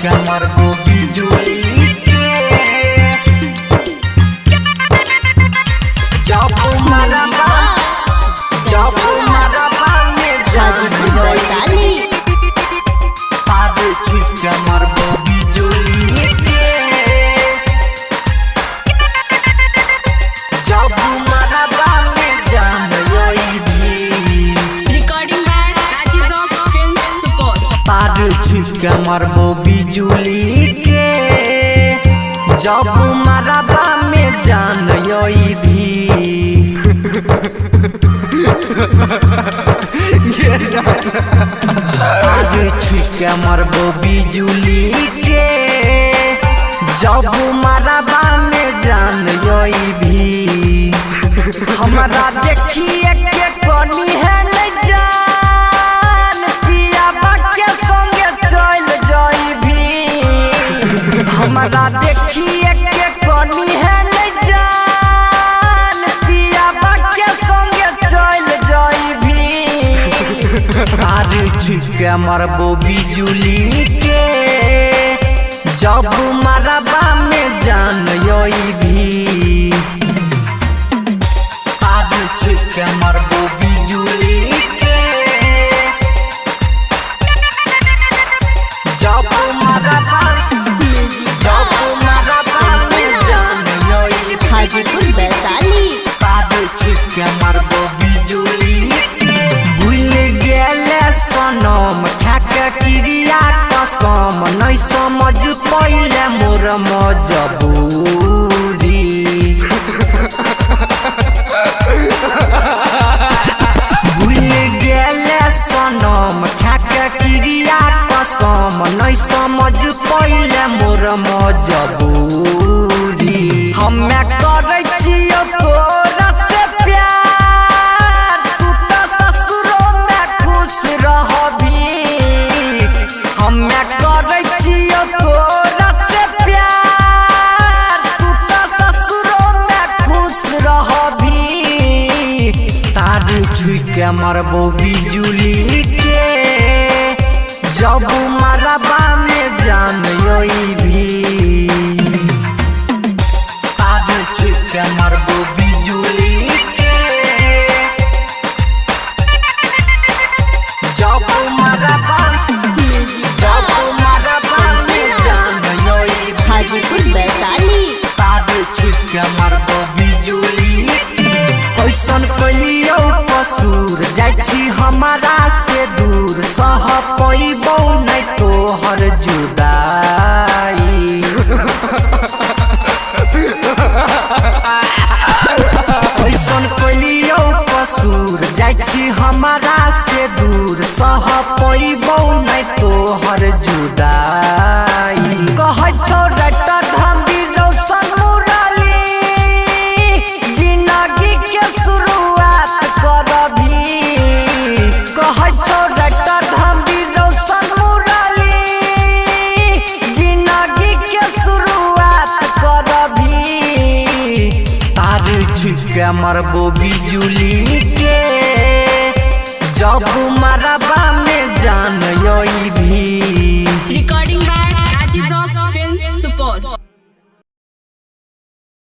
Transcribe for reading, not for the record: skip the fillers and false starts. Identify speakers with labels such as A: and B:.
A: छुटका मरबो बिजुली के जब मरबा में जानी पावे छुटका मरबो बिजुली के जब मरबा में जान पावे छुटका मरबो बिजुली के जब मरबा में जान भी पावे छुटका मरबो बिजुली के जब मरबा में जान भी हमारा देखिए के कोनी है नहीं जान पिया के संगे चल जाई भी हमारा देखिए के कोनी है नहीं जान पिया के संगे चल जाई भी पावे छुटका मरबो बिजुली के जब मरबा में जान भी पावे छुटका मरबो बिजुली के जब मरबा में जान
B: हाजीपुर वैशाली
A: पावे छुटका मरबो बिजुली के भूल गेले सनम खाके क्रिया कसम नहीं समझ पहिले मोर मजबूरी भूल गेले सनम खाके क्रिया कसम नहीं समझ पहिले मोर मजबूरी हमे करै छियो तोरा से प्यार तू तो ससुरो में खुश रहबी हमे करै छियो तोरा से प्यार तू तो ससुरो में खुश रहबी तार छुके मरबो बिजुली के जब मरबा में जान भी पावे छुटका मरबो बिजुली के जब मरबा में जान
B: हाजीपुर वैशाली
A: पावे छुटका मरबो बिजुली के कैसन कलियो कसूर जाइ छी हमारा से दूर सह पैबो नहीं तोहर जुदाई कैसन कलियो कसूर जाइ छी हमारा से दूर सह पैबो नहीं तोहर जुदाई कहै छौ डॉक्टर धम्बी रौशन मुरली जिंदगी के शुरुआत करबी कहै छौ डॉक्टर धम्बी रौशन मुरली जिंदगी के शुरुआत करबी तारे छुटका मरबो बिजुली के जब मरबा में जान भी